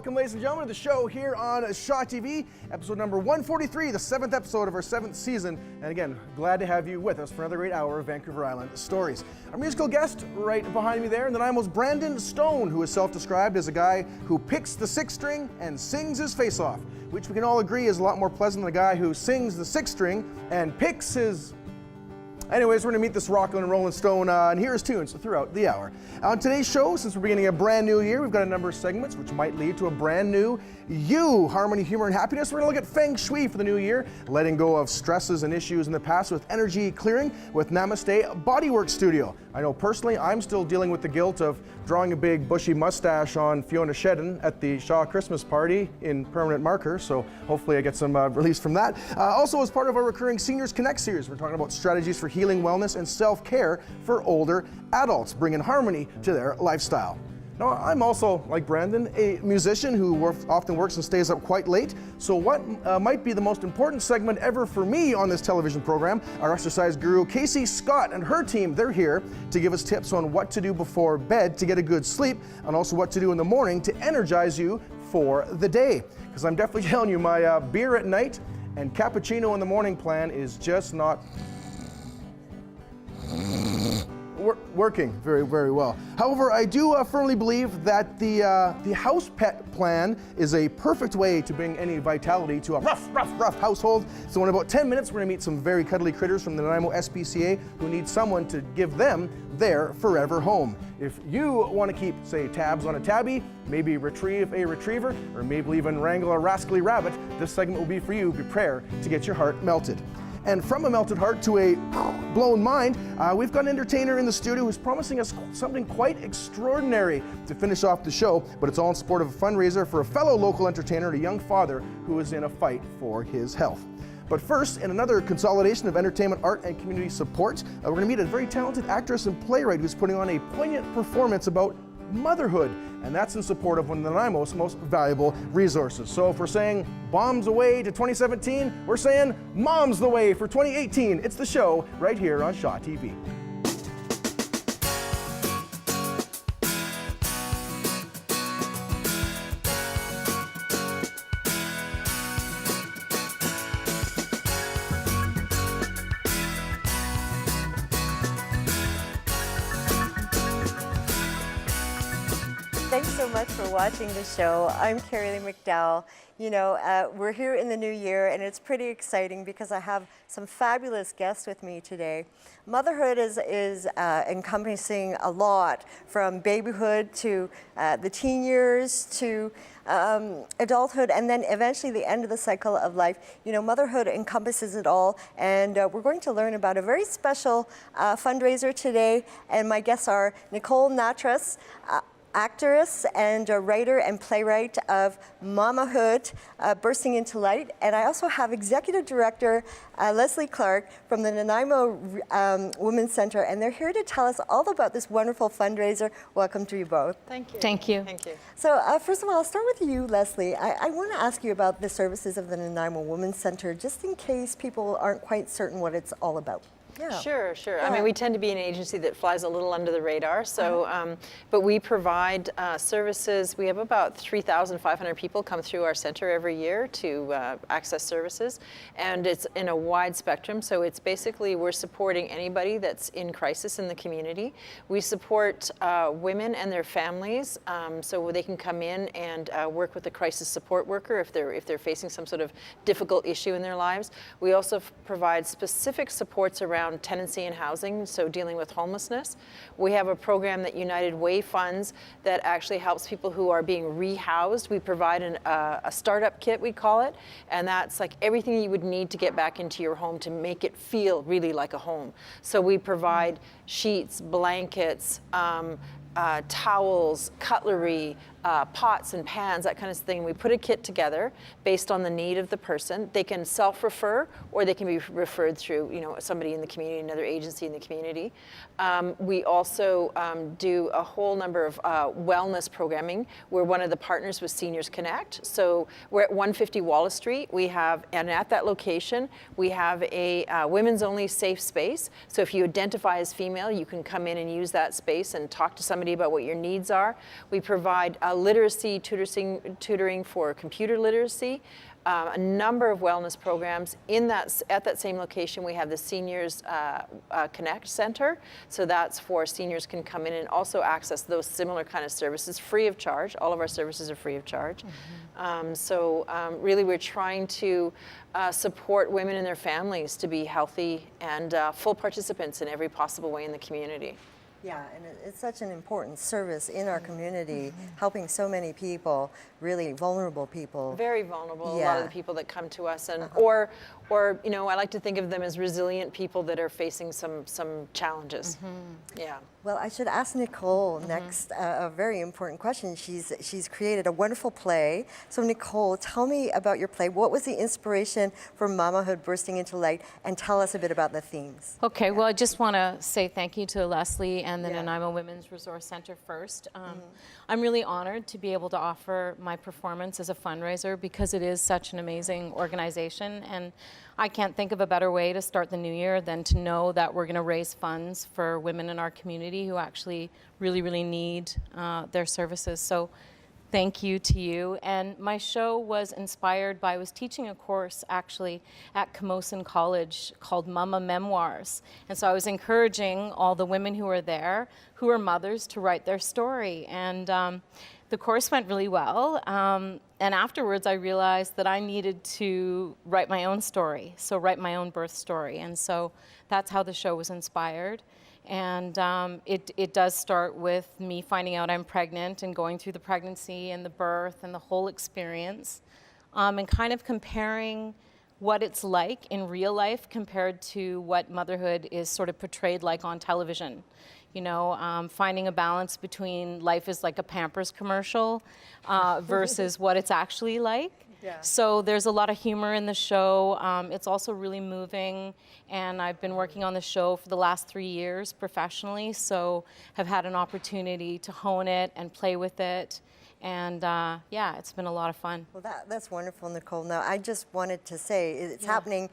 Welcome, ladies and gentlemen, to the show here on Shaw TV, episode number 143, the 7th episode of our 7th season. And again, glad to have you with us for another great hour of Vancouver Island stories. Our musical guest right behind me there, Nanaimo's Brandon Stone, who is self-described as a guy who picks the 6th string and sings his face off, which we can all agree is a lot more pleasant than a guy who sings the 6th string and picks his... Anyways, we're going to meet this rockin' and rollin' stone and hear his tunes throughout the hour. On today's show, since we're beginning a brand new year, we've got a number of segments which might lead to a brand new you. Harmony, humor, and happiness. We're going to look at Feng Shui for the new year, letting go of stresses and issues in the past with energy clearing with Namaste Bodywork Studio. I know personally, I'm still dealing with the guilt of drawing a big bushy mustache on Fiona Shedden at the Shaw Christmas party in permanent marker, so hopefully I get some release from that. Also, as part of our recurring Seniors Connect series, we're talking about strategies for healing, wellness, and self-care for older adults, bringing harmony to their lifestyle. Now, I'm also, like Brandon, a musician who often works and stays up quite late. So what might be the most important segment ever for me on this television program, our exercise guru, Kasey Scott, and her team, they're here to give us tips on what to do before bed to get a good sleep, and also what to do in the morning to energize you for the day. Because I'm definitely telling you, my beer at night and cappuccino in the morning plan is just not working very, very well. However, I do firmly believe that the house pet plan is a perfect way to bring any vitality to a rough household. So in about 10 minutes, we're gonna meet some very cuddly critters from the Nanaimo SPCA who need someone to give them their forever home. If you want to keep, say, tabs on a tabby, maybe retrieve a retriever, or maybe even wrangle a rascally rabbit, this segment will be for you. Prepare to get your heart melted. And from a melted heart to a blown mind, we've got an entertainer in the studio who's promising us something quite extraordinary to finish off the show, but it's all in support of a fundraiser for a fellow local entertainer and a young father who is in a fight for his health. But first, in another consolidation of entertainment, art, and community support, we're going to meet a very talented actress and playwright who's putting on a poignant performance about motherhood, and that's in support of one of Nanaimo's most valuable resources. So if we're saying bombs away to 2017, we're saying moms the way for 2018. It's the show right here on Shaw TV. Thanks so much for watching the show. I'm Kerilie McDowall. You know, we're here in the new year, and it's pretty exciting because I have some fabulous guests with me today. Motherhood is encompassing a lot, from babyhood to the teen years to adulthood, and then eventually the end of the cycle of life. You know, motherhood encompasses it all, and we're going to learn about a very special fundraiser today, and my guests are Nicole Natras, actress and a writer and playwright of Mamahood, Bursting into Light. And I also have Executive Director Leslie Clark from the Nanaimo Women's Center, and they're here to tell us all about this wonderful fundraiser. Welcome to you both. Thank you. Thank you. Thank you. So first of all, I'll start with you, Leslie. I want to ask you about the services of the Nanaimo Women's Center, just in case people aren't quite certain what it's all about. Yeah. Sure. Yeah. I mean, we tend to be an agency that flies a little under the radar. So, but we provide services. We have about 3,500 people come through our center every year to access services, and it's in a wide spectrum. So it's basically we're supporting anybody that's in crisis in the community. We support women and their families, so they can come in and work with a crisis support worker if they're facing some sort of difficult issue in their lives. We also provide specific supports around tenancy and housing, so dealing with homelessness. We have a program that United Way funds that actually helps people who are being rehoused. We provide a startup kit, we call it, and that's like everything you would need to get back into your home to make it feel really like a home. So we provide sheets, blankets, towels, cutlery, pots and pans, that kind of thing. We put a kit together based on the need of the person. They can self-refer, or they can be referred through, you know, somebody in the community, another agency in the community. We also do a whole number of wellness programming. We're one of the partners with Seniors Connect. So we're at 150 Wallace Street. We have, and at that location, we have a women's only safe space. So if you identify as female, you can come in and use that space and talk to somebody somebody about what your needs are. We provide literacy tutoring for computer literacy, a number of wellness programs. At that same location, we have the Seniors Connect Center. So that's for seniors can come in and also access those similar kind of services free of charge. All of our services are free of charge. Really, we're trying to support women and their families to be healthy and full participants in every possible way in the community. Yeah, and it's such an important service in our community, helping so many people, really vulnerable people. Very vulnerable, Yeah. a lot of the people that come to us, and or you know, I like to think of them as resilient people that are facing some challenges. Yeah. Well, I should ask Nicole next a very important question. She's created a wonderful play. So Nicole, tell me about your play. What was the inspiration for Mamahood Bursting into Light, and tell us a bit about the themes. Okay, well, I just want to say thank you to Leslie and the Nanaimo Women's Resource Center first. I'm really honored to be able to offer my performance as a fundraiser because it is such an amazing organization, and I can't think of a better way to start the new year than to know that we're going to raise funds for women in our community who actually really need their services. So thank you to you. And my show was inspired by, I was teaching a course actually at Camosun College called Mama Memoirs. And so I was encouraging all the women who were there, who are mothers, to write their story. And the course went really well. And afterwards I realized that I needed to write my own story, so write my own birth story. And so that's how the show was inspired. And it does start with me finding out I'm pregnant and going through the pregnancy and the birth and the whole experience, and kind of comparing what it's like in real life compared to what motherhood is sort of portrayed like on television. You know, finding a balance between life is like a Pampers commercial versus what it's actually like. Yeah. So there's a lot of humor in the show. It's also really moving, and I've been working on the show for the last 3 years professionally, so have had an opportunity to hone it and play with it. And yeah, it's been a lot of fun. Well, that's wonderful, Nicole. Now, I just wanted to say it's happening,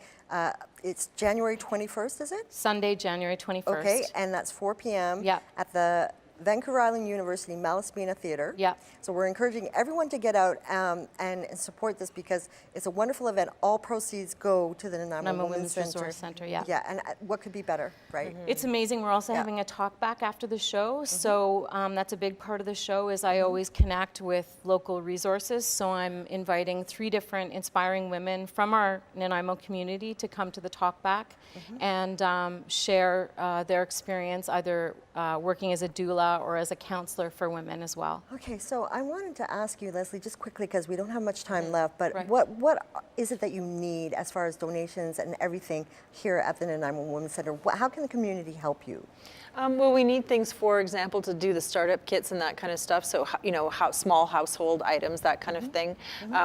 it's January 21st, is it? Sunday, January 21st. Okay, and that's 4 p.m. Yep. at the Vancouver Island University Malaspina Theatre. Yeah. So we're encouraging everyone to get out and support this because it's a wonderful event. All proceeds go to the Nanaimo Women's Resource Center. Yeah. Yeah, and what could be better, right? It's amazing. We're also having a talk back after the show. So that's a big part of the show is I always connect with local resources. So I'm inviting 3 different inspiring women from our Nanaimo community to come to the talk back and share their experience, either working as a doula or as a counselor for women as well. Okay, so I wanted to ask you, Leslie, just quickly, because we don't have much time left, but Right. what is it that you need as far as donations and everything here at the Nanaimo Women's Center? How can the community help you? Well, we need things, for example, to do the startup kits and that kind of stuff. So, you know, small household items, that kind of thing.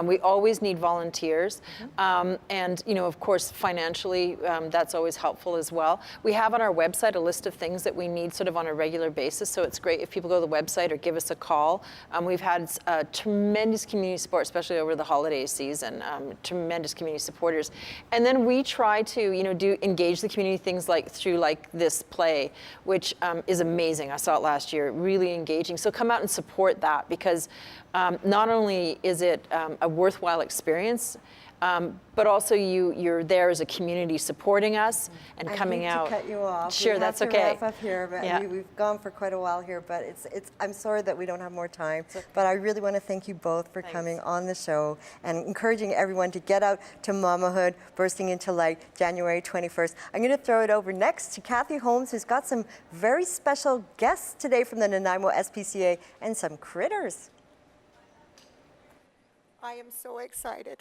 We always need volunteers. And, you know, of course, financially, that's always helpful as well. We have on our website a list of things that we need sort of on a regular basis. So it's great if people go to the website or give us a call. We've had tremendous community support, especially over the holiday season, tremendous community supporters. And then we try to, you know, engage the community things like through like this play, which is amazing. I saw it last year, really engaging. So come out and support that because not only is it a worthwhile experience, but also you're there as a community supporting us and coming out. I hate to cut you off. Sure, that's okay. We have to wrap up here, but we've gone for quite a while here, but I'm sorry that we don't have more time. Okay. But I really want to thank you both for coming on the show and encouraging everyone to get out to Mamahood Bursting into Light, January 21st. I'm going to throw it over next to Cathy Holmes, who's got some very special guests today from the Nanaimo SPCA and some critters. I am so excited.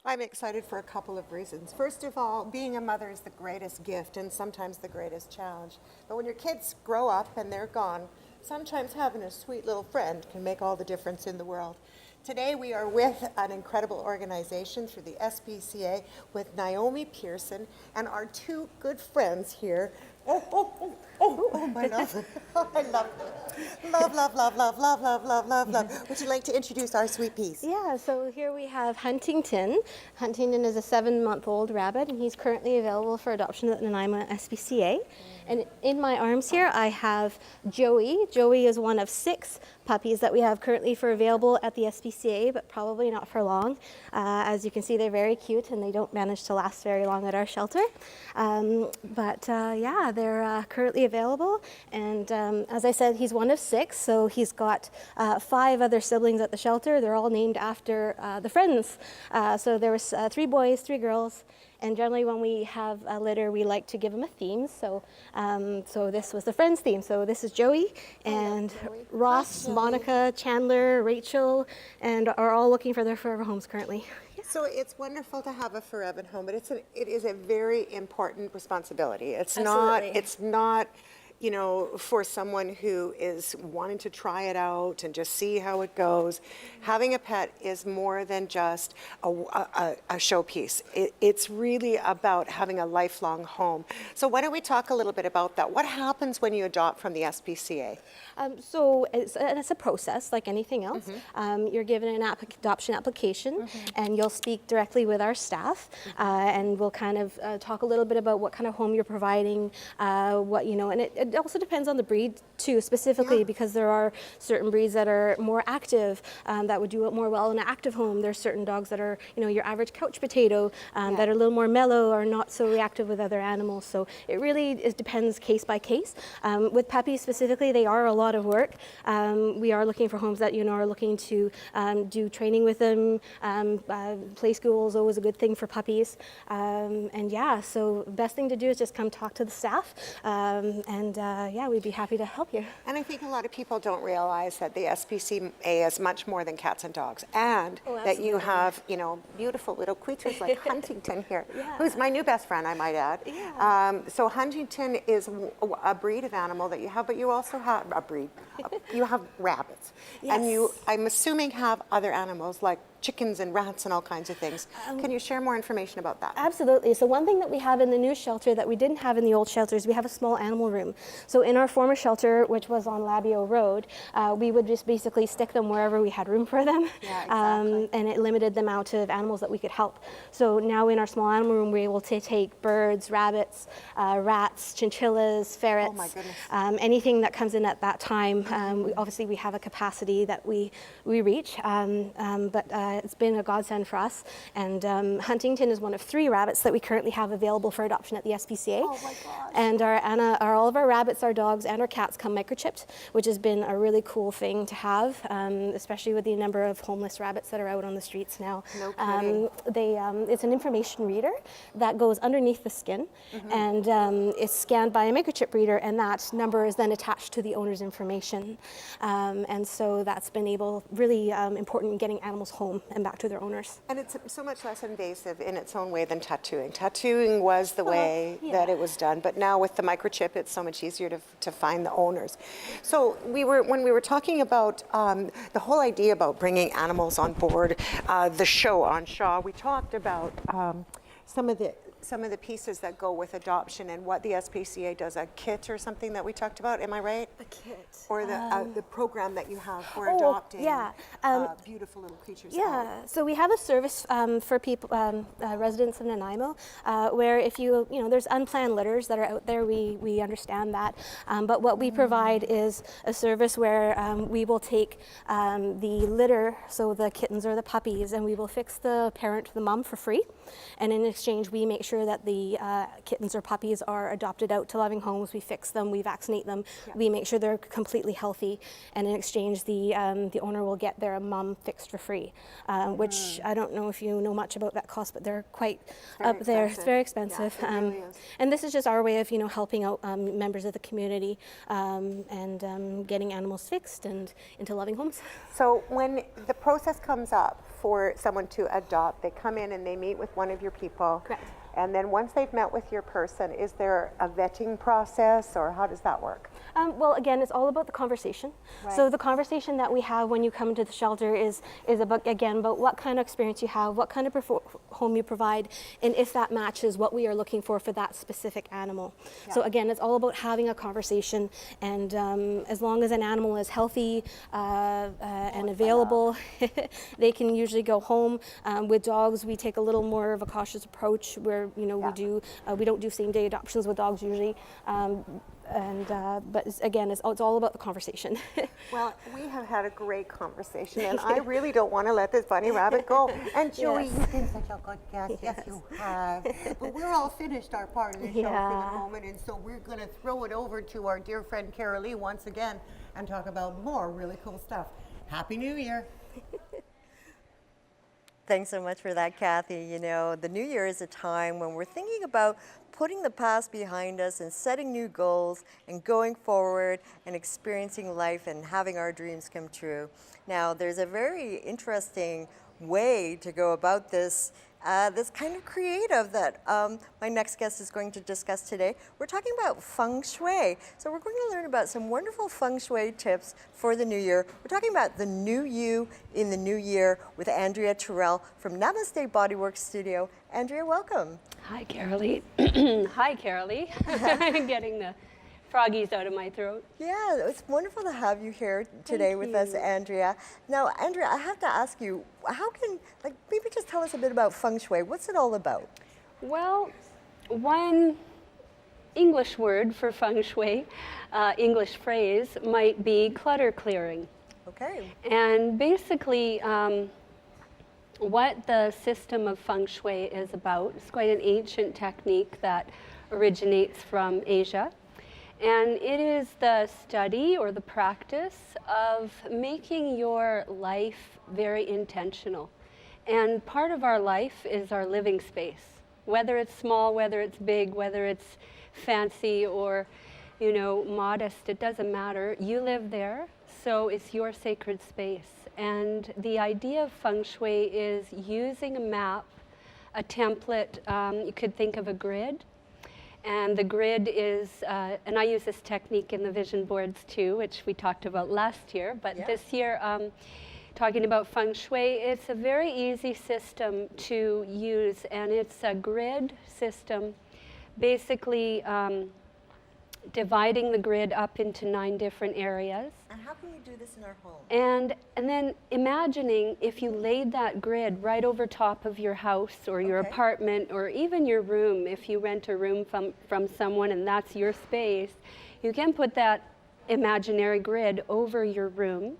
I'm excited for a couple of reasons. First of all, being a mother is the greatest gift and sometimes the greatest challenge. But when your kids grow up and they're gone, sometimes having a sweet little friend can make all the difference in the world. Today we are with an incredible organization through the SPCA with Naomi Pearson and our 2 good friends here, Oh, my love. I love love, love, love, love, love, love, love, love, love. Would you like to introduce our sweet piece? Yeah, so here we have Huntington. Huntington is a 7-month-old rabbit, and he's currently available for adoption at the Nanaimo SPCA. And in my arms here, I have Joey. Joey is one of 6 puppies that we have currently for available at the SPCA, but probably not for long. As you can see, they're very cute, and they don't manage to last very long at our shelter. Yeah, they're currently available. And as I said, he's one of 6, so he's got 5 other siblings at the shelter. They're all named after the friends. So there was 3 boys, 3 girls. And generally when we have a litter, we like to give them a theme. So this was the Friends theme. So this is Joey and Ross, Monica, Chandler, Rachel, and are all looking for their forever homes currently. So it's wonderful to have a forever home, but it is a very important responsibility. It's not, you know, for someone who is wanting to try it out and just see how it goes. Having a pet is more than just a showpiece. It's really about having a lifelong home. So why don't we talk a little bit about that? What happens when you adopt from the SPCA? So it's a process like anything else. You're given an adoption application, and you'll speak directly with our staff, and we'll kind of talk a little bit about what kind of home you're providing, what, you know, and it also depends on the breed too, specifically, because there are certain breeds that are more active, that would do it more well in an active home. There's certain dogs that are, you know, your average couch potato, that are a little more mellow or not so reactive with other animals. So it really depends case by case. With puppies specifically, they are a lot of work. We are looking for homes that, you know, are looking to do training with them. Play school is always a good thing for puppies. And yeah, so best thing to do is just come talk to the staff, and yeah, we'd be happy to help you. And I think a lot of people don't realize that the SPCA is much more than cats and dogs, and that you have, you know, beautiful little creatures like Huntington here, who's my new best friend, I might add. So Huntington is a breed of animal that you have, but you also have a breed. You have rabbits, and you, I'm assuming, have other animals like chickens and rats and all kinds of things. Can you share more information about that? Absolutely. So one thing that we have in the new shelter that we didn't have in the old shelters, we have a small animal room. So in our former shelter, which was on Labio Road, we would just basically stick them wherever we had room for them. And it limited the amount of animals that we could help. So now in our small animal room, we're able to take birds, rabbits, rats, chinchillas, ferrets, anything that comes in at that time. Obviously we have a capacity that we reach, but it's been a godsend for us. And Huntington is one of 3 rabbits that we currently have available for adoption at the SPCA. Oh my gosh. And all of our rabbits, our dogs, and our cats come microchipped, which has been a really cool thing to have, especially with the number of homeless rabbits that are out on the streets now. No kidding. It's an information reader that goes underneath the skin, and it's scanned by a microchip reader, and that number is then attached to the owner's information. And so that's been really important in getting animals home and back to their owners. And it's so much less invasive in its own way than tattooing. Tattooing was the way that it was done, but now with the microchip, it's so much easier to find the owners. So when we were talking about the whole idea about bringing animals on board the show on Shaw, we talked about some of the pieces that go with adoption and what the SPCA does, a kit or something that we talked about. Am I right? A kit. Or the program that you have for adopting beautiful little creatures. Yeah, so we have a service for people, residents of Nanaimo, where if you know, there's unplanned litters that are out there, we understand that. But what we provide is a service where we will take the litter, so the kittens or the puppies, and we will fix the parent, the mom, for free. And in exchange, we make sure that the kittens or puppies are adopted out to loving homes. We fix them, we vaccinate them, we make sure they're completely healthy, and in exchange, the owner will get their mum fixed for free, which I don't know if you know much about that cost, but they're quite up there. It's very expensive. Yeah, it really is. And this is just our way of, you know, helping out members of the community, and getting animals fixed and into loving homes. So when the process comes up for someone to adopt, they come in and they meet with one of your people. Correct. And then once they've met with your person, is there a vetting process, or how does that work? Well, again, it's all about the conversation. So the conversation that we have when you come to the shelter is about, again, about what kind of experience you have, what kind of home you provide, and if that matches what we are looking for that specific animal. So again, it's all about having a conversation, and as long as an animal is healthy and available, they can usually go home. With dogs, we take a little more of a cautious approach where, you know, we don't do same-day adoptions with dogs usually. But again, it's all about the conversation. Well, we have had a great conversation, and I really don't want to let this bunny rabbit go. And Joey, you've been such a good guest. Yes, you have. But we're all finished our part of the show for the moment, and so we're going to throw it over to our dear friend Kerilie once again and talk about more really cool stuff. Happy New Year. Thanks so much for that, Cathy. You know, the new year is a time when we're thinking about putting the past behind us and setting new goals and going forward and experiencing life and having our dreams come true. Now, there's a very interesting way to go about this, this kind of creative that my next guest is going to discuss today. We're talking about Feng Shui. So we're going to learn about some wonderful Feng Shui tips for the new year. We're talking about the new you in the new year with Andrea Terrell from Namaste Bodywork Studio. Andrea, welcome. Hi, Kerilie. Hi, Kerilie. Getting the froggies out of my throat. Yeah, it's wonderful to have you here today with us, Andrea. Now, Andrea, I have to ask you, how can, maybe just tell us a bit about Feng Shui. What's it all about? Well, one English word for Feng Shui, English phrase, might be clutter clearing. Okay. And basically, what the system of Feng Shui is about, it's quite an ancient technique that originates from Asia. And it is the study or the practice of making your life very intentional. And part of our life is our living space, whether it's small, whether it's big, whether it's fancy or, you know, modest, it doesn't matter. You live there, so it's your sacred space. And the idea of Feng Shui is using a map, a template, you could think of a grid. And the grid is, and I use this technique in the vision boards too, which we talked about last year, but this year, talking about Feng Shui, it's a very easy system to use, and it's a grid system, basically dividing the grid up into 9 different areas. And how can we do this in our home? And then imagining if you laid that grid right over top of your house or your apartment or even your room, if you rent a room from someone and that's your space, you can put that imaginary grid over your room.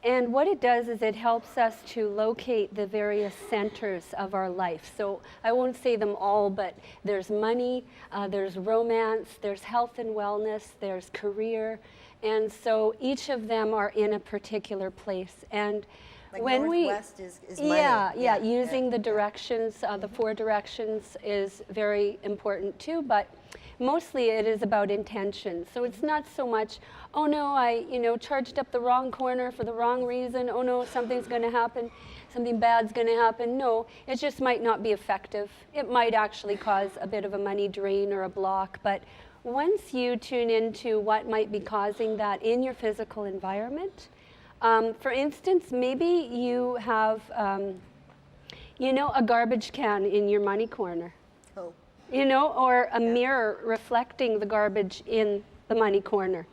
And what it does is it helps us to locate the various centers of our life. So I won't say them all, but there's money, there's romance, there's health and wellness, there's career. And so each of them are in a particular place. And when Northwest is money. Using the directions, the 4 directions is very important too, but mostly it is about intention. So it's not so much, oh no, I charged up the wrong corner for the wrong reason, oh no, something's going to happen, something bad's going to happen. No, it just might not be effective. It might actually cause a bit of a money drain or a block, but once you tune into what might be causing that in your physical environment, for instance, maybe you have, a garbage can in your money corner. Oh. Or a mirror reflecting the garbage in the money corner.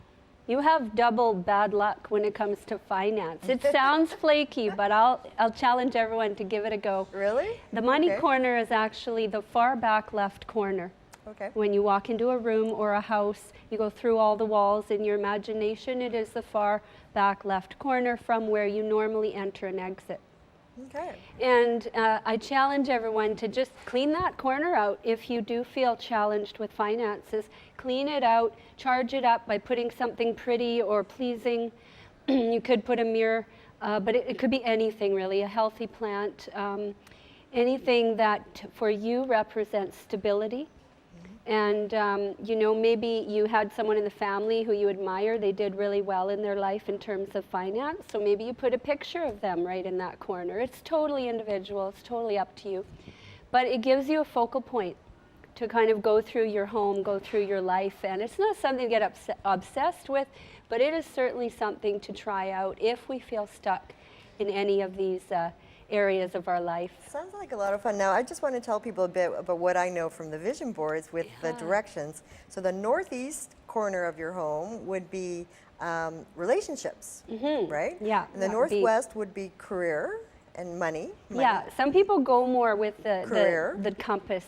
You have double bad luck when it comes to finance. It sounds flaky, but I'll challenge everyone to give it a go. Really? The money corner is actually the far back left corner. Okay. When you walk into a room or a house, you go through all the walls in your imagination, it is the far back left corner from where you normally enter and exit. Okay. And I challenge everyone to just clean that corner out. If you do feel challenged with finances, clean it out, charge it up by putting something pretty or pleasing. You could put a mirror, but it could be anything really, a healthy plant, anything that for you represents stability. And, maybe you had someone in the family who you admire. They did really well in their life in terms of finance. So maybe you put a picture of them right in that corner. It's totally individual. It's totally up to you. But it gives you a focal point. to kind of go through your home, go through your life. And it's not something to get obsessed with, but it is certainly something to try out if we feel stuck in any of these areas of our life. Sounds like a lot of fun. Now, I just want to tell people a bit about what I know from the vision boards with the directions. So the northeast corner of your home would be relationships, right? Yeah. And the northwest would be career and money. Yeah, some people go more with Career. the compass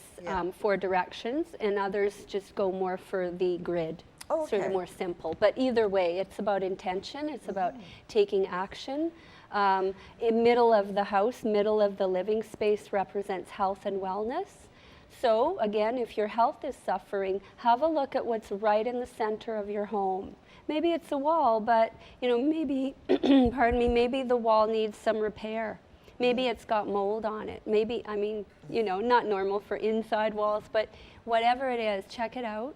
for directions, and others just go more for the grid. Oh, Sort of okay. more simple. But either way, it's about intention, it's about taking action. In middle of the house, middle of the living space represents health and wellness. So again, if your health is suffering, have a look at what's right in the center of your home. Maybe it's a wall, but maybe, pardon me, maybe the wall needs some repair. Maybe it's got mold on it. Maybe, not normal for inside walls, but whatever it is, check it out.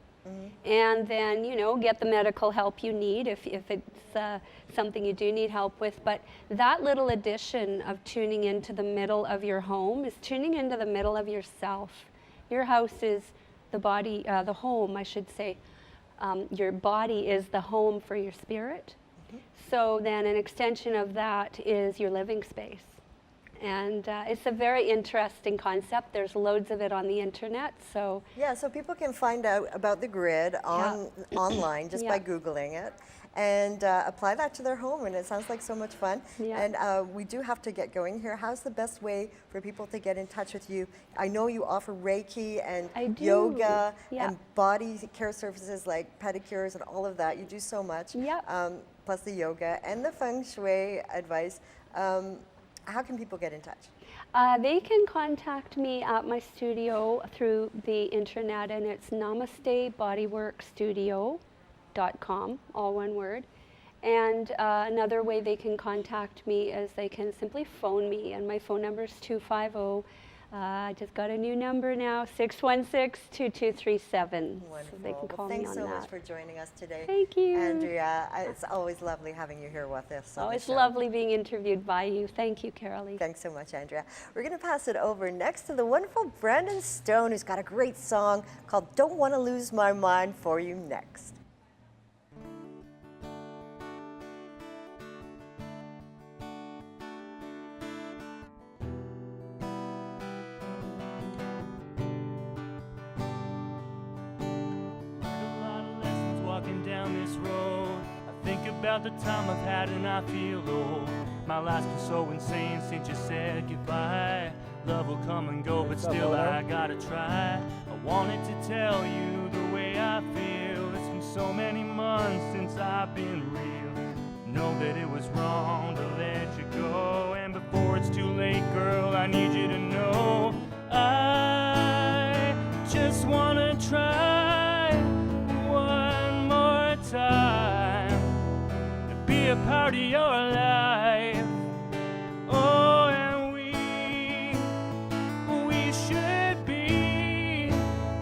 And then, get the medical help you need if it's something you do need help with. But that little addition of tuning into the middle of your home is tuning into the middle of yourself. Your house is the body, the home, I should say. Your body is the home for your spirit. So then an extension of that is your living space. And it's a very interesting concept. There's loads of it on the internet. So Yeah, so people can find out about the grid online just by Googling it and apply that to their home. And it sounds like so much fun. Yeah. And we do have to get going here. How's the best way for people to get in touch with you? I know you offer Reiki and I do. yoga Yeah. and body care services like pedicures and all of that. You do so much. Yeah. Plus the yoga and the Feng Shui advice. How can people get in touch? they can contact me at my studio through the internet, and it's namastebodyworkstudio.com, all one word. And another way they can contact me is they can simply phone me, and my phone number is 250. I just got a new number now, 616-2237. Wonderful. So they can call Well, me thanks on so that. much for joining us today. Thank you. Andrea, it's always lovely having you here with us. Oh, on the it's show. lovely being interviewed by you. Thank you, Kerilie. Thanks so much, Andrea. We're going to pass it over next to the wonderful Brandon Stone, who's got a great song called Don't Want to Lose My Mind for you next. Down this road, I think about the time I've had and I feel old. My life's been so insane since you said goodbye. Love will come and go, but still I gotta try. I wanted to tell you the way I feel. It's been so many months since I've been real. Know that it was wrong to let you go, and before it's too late, girl, I need you to know I just wanna try time to be a part of your life. Oh, and we should be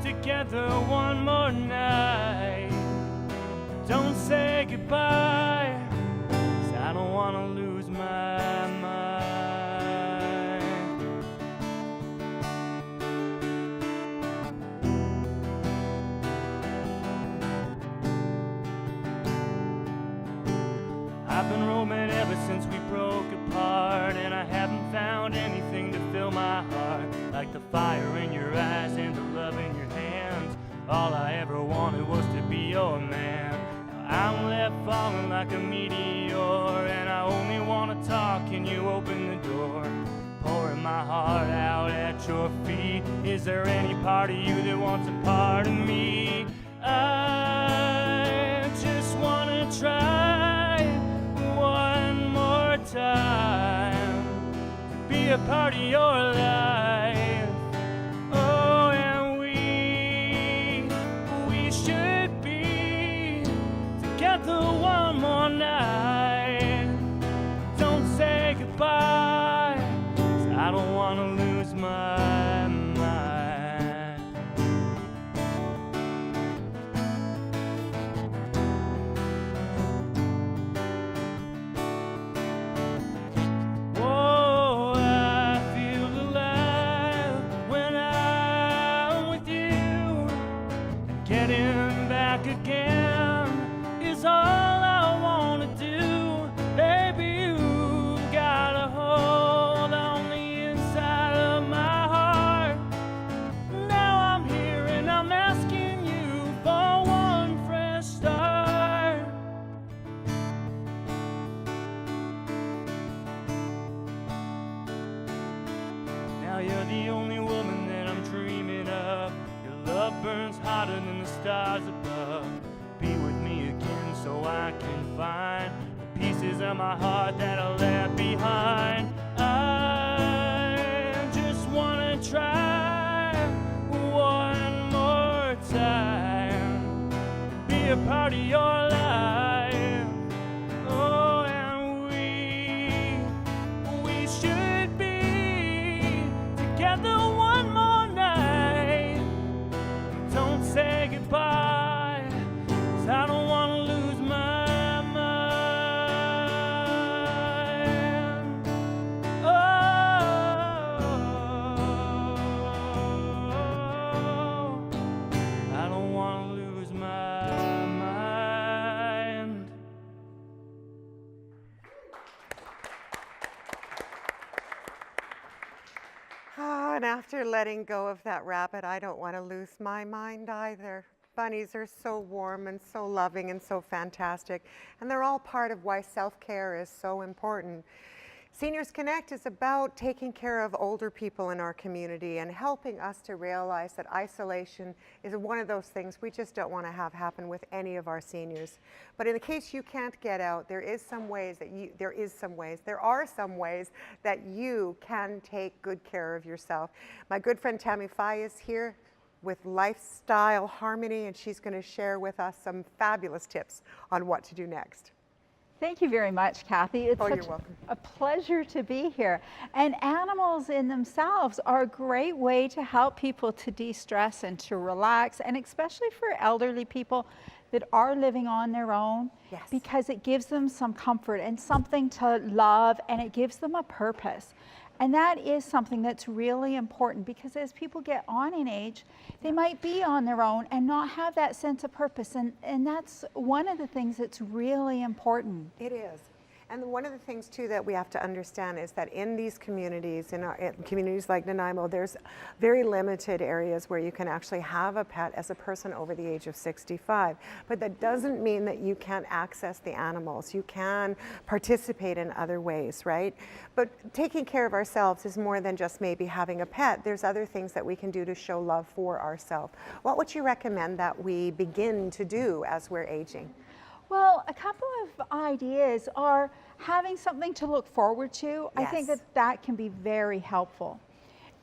together one more night. Don't say goodbye, 'cause I don't want to lose my mind. I've been roaming ever since we broke apart, and I haven't found anything to fill my heart like the fire in your eyes and the love in your hands. All I ever wanted was to be your man. Now I'm left falling like a meteor, and I only want to talk. Can you open the door? Pouring my heart out at your feet. Is there any part of you that wants a part of me? I just want to try one more time to be a part of your life. Oh, and we should be together one more night. Don't say goodbye, 'cause I don't want to lose my mind. Whoa, I feel alive when I'm with you. the only woman that I'm dreaming of. Your love burns hotter than the stars above. Be with me again so I can find the pieces of my heart that I left behind. I just wanna try one more time to be a part of your life. Oh, and we should be together one more night. Don't say goodbye, 'cause I don't wanna lose my mind. Oh, I don't wanna lose my mind. Oh, and after letting go of that rabbit, I don't want to lose my mind either. Bunnies are so warm and so loving and so fantastic, and they're all part of why self-care is so important. Seniors Connect is about taking care of older people in our community and helping us to realize that isolation is one of those things we just don't want to have happen with any of our seniors. But in the case you can't get out, there are some ways that you can take good care of yourself. My good friend Tammy Phye is here with Lifestyle Harmony, and she's going to share with us some fabulous tips on what to do next. Thank you very much, Kathy. It's you're such welcome. a pleasure to be here. And animals in themselves are a great way to help people to de-stress and to relax, and especially for elderly people that are living on their own, Yes. because it gives them some comfort and something to love, and it gives them a purpose. And that is something that's really important, because as people get on in age, they might be on their own and not have that sense of purpose. And that's one of the things that's really important. It is. And one of the things too that we have to understand is that in these communities, in communities like Nanaimo, there's very limited areas where you can actually have a pet as a person over the age of 65. But that doesn't mean that you can't access the animals. You can participate in other ways, right? But taking care of ourselves is more than just maybe having a pet. There's other things that we can do to show love for ourselves. What would you recommend that we begin to do as we're aging? Well, a couple of ideas are having something to look forward to. I think Yes. that can be very helpful.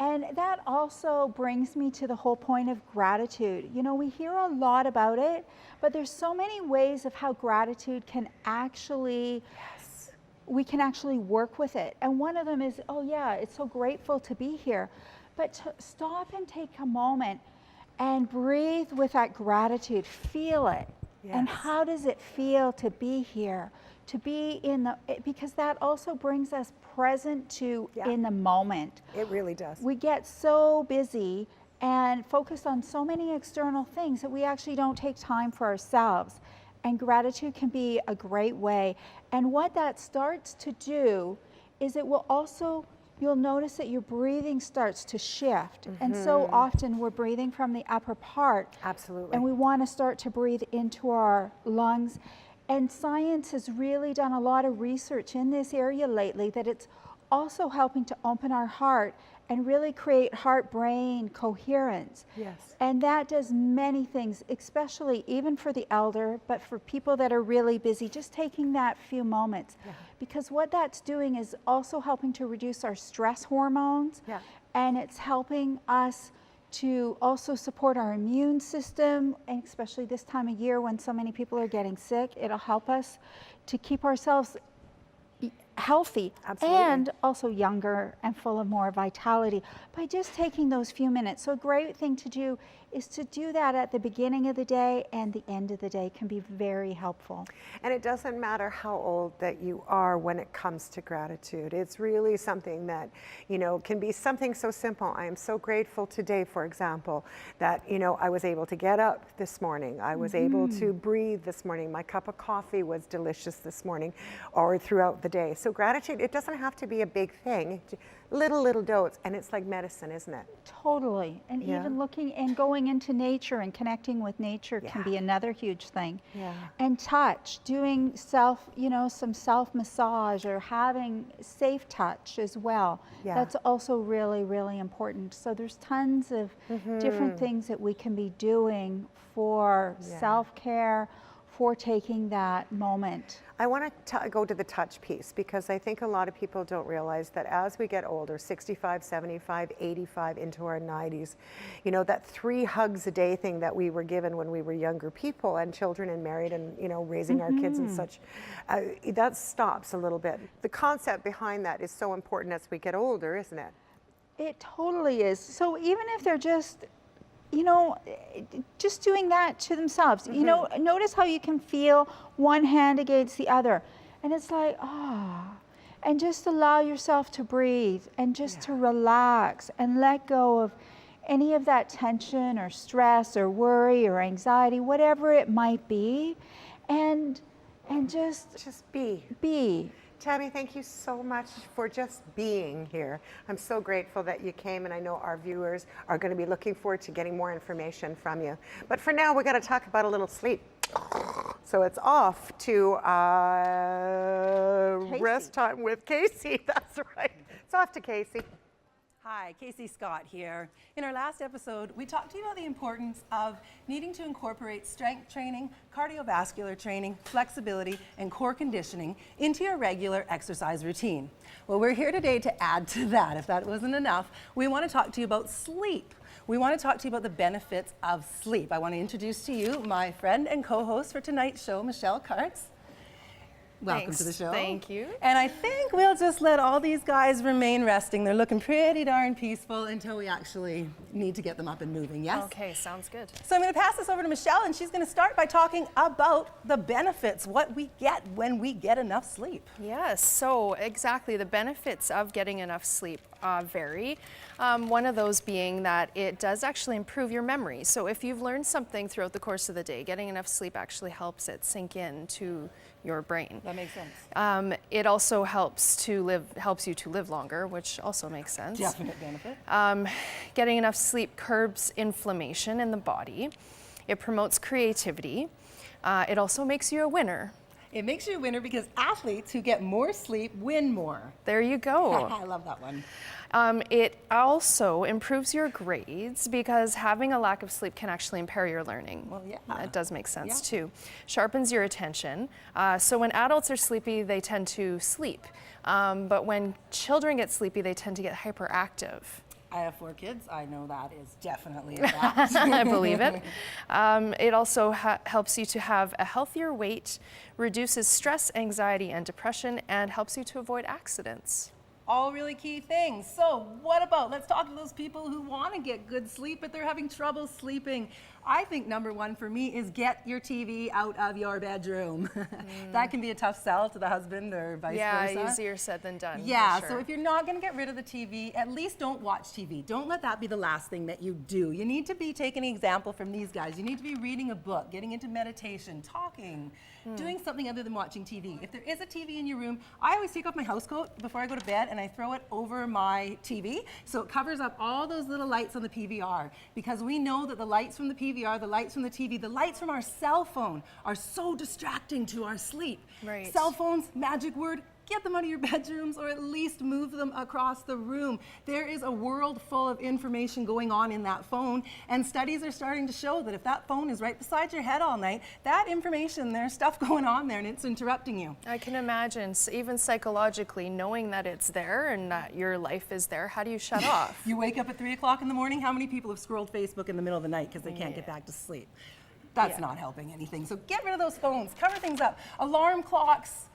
And that also brings me to the whole point of gratitude. You know, we hear a lot about it, but there's so many ways of how gratitude can actually, we can actually work with it. And one of them is, oh yeah, it's so grateful to be here. But to stop and take a moment and breathe with that gratitude, feel it. And Yes. how does it feel to be here, to be in the, because that also brings us present to in the moment. It really does. We get so busy and focused on so many external things that we actually don't take time for ourselves. And gratitude can be a great way. And what that starts to do is it will also, you'll notice that your breathing starts to shift. And so often we're breathing from the upper part. Absolutely. And we want to start to breathe into our lungs. And science has really done a lot of research in this area lately, that it's also helping to open our heart and really create heart-brain coherence. Yes. And that does many things, especially even for the elder, but for people that are really busy, just taking that few moments. Because what that's doing is also helping to reduce our stress hormones. And it's helping us to also support our immune system, and especially this time of year when so many people are getting sick, it'll help us to keep ourselves healthy. Absolutely. And also younger and full of more vitality by just taking those few minutes. So a great thing to do is to do that at the beginning of the day, and the end of the day can be very helpful. And it doesn't matter how old that you are when it comes to gratitude. It's really something that, you know, can be something so simple. I am so grateful today, for example, that, you know, I was able to get up this morning. I was able to breathe this morning. My cup of coffee was delicious this morning or throughout the day. So So gratitude, it doesn't have to be a big thing. Little dose, and it's like medicine, isn't it? Totally. And even looking and going into nature and connecting with nature can be another huge thing. Yeah. And touch, doing some self massage or having safe touch as well. Yeah. That's also really, really important. So there's tons of different things that we can be doing for self-care, for taking that moment. I want to go to the touch piece, because I think a lot of people don't realize that as we get older, 65, 75, 85, into our 90s, that 3 hugs a day thing that we were given when we were younger people and children and married and, raising our kids and such, that stops a little bit. The concept behind that is so important as we get older, isn't it? It totally is. So even if they're just just doing that to themselves. Notice how you can feel one hand against the other. And it's like, and just allow yourself to breathe and just to relax and let go of any of that tension or stress or worry or anxiety, whatever it might be. And just be. Tammy, thank you so much for just being here. I'm so grateful that you came, and I know our viewers are going to be looking forward to getting more information from you. But for now, we're going to talk about a little sleep. So it's off to rest time with Kasey. That's right. It's off to Kasey. Hi, Kasey Scott here. In our last episode, we talked to you about the importance of needing to incorporate strength training, cardiovascular training, flexibility, and core conditioning into your regular exercise routine. Well, we're here today to add to that. If that wasn't enough, we want to talk to you about sleep. We want to talk to you about the benefits of sleep. I want to introduce to you my friend and co-host for tonight's show, Michelle Karts. Welcome to the show. Thank you. And I think we'll just let all these guys remain resting. They're looking pretty darn peaceful until we actually need to get them up and moving, yes? Okay, sounds good. So I'm going to pass this over to Michelle, and she's going to start by talking about the benefits, what we get when we get enough sleep. Yes, so exactly, the benefits of getting enough sleep vary. One of those being that it does actually improve your memory. So if you've learned something throughout the course of the day, getting enough sleep actually helps it sink into your brain. That makes sense. It also helps you to live longer, which also makes sense. Definite benefit. Getting enough sleep curbs inflammation in the body. It promotes creativity. It also makes you a winner. It makes you a winner because athletes who get more sleep win more. There you go. I love that one. It also improves your grades because having a lack of sleep can actually impair your learning. Well, yeah. That does make sense too. Sharpens your attention. So when adults are sleepy, they tend to sleep. But when children get sleepy, they tend to get hyperactive. I have 4 kids. I know that is definitely a fact. I believe it. It also helps you to have a healthier weight, reduces stress, anxiety, and depression, and helps you to avoid accidents. All really key things. So what about, let's talk to those people who want to get good sleep, but they're having trouble sleeping. I think number one for me is get your TV out of your bedroom. That can be a tough sell to the husband or vice versa. Yeah, easier said than done. Yeah, sure. So if you're not going to get rid of the TV, at least don't watch TV. Don't let that be the last thing that you do. You need to be taking an example from these guys. You need to be reading a book, getting into meditation, talking, doing something other than watching TV. If there is a TV in your room, I always take off my house coat before I go to bed and I throw it over my TV so it covers up all those little lights on the PVR, because we know that the lights from the PVR, the lights from the TV, the lights from our cell phone are so distracting to our sleep. Right. Cell phones, magic word, get them out of your bedrooms or at least move them across the room. There is a world full of information going on in that phone, and studies are starting to show that if that phone is right beside your head all night, that information, there's stuff going on there and it's interrupting you. I can imagine, even psychologically, knowing that it's there and that your life is there, how do you shut off? You wake up at 3 o'clock in the morning, how many people have scrolled Facebook in the middle of the night because they can't get back to sleep? That's not helping anything. So get rid of those phones, cover things up. Alarm clocks.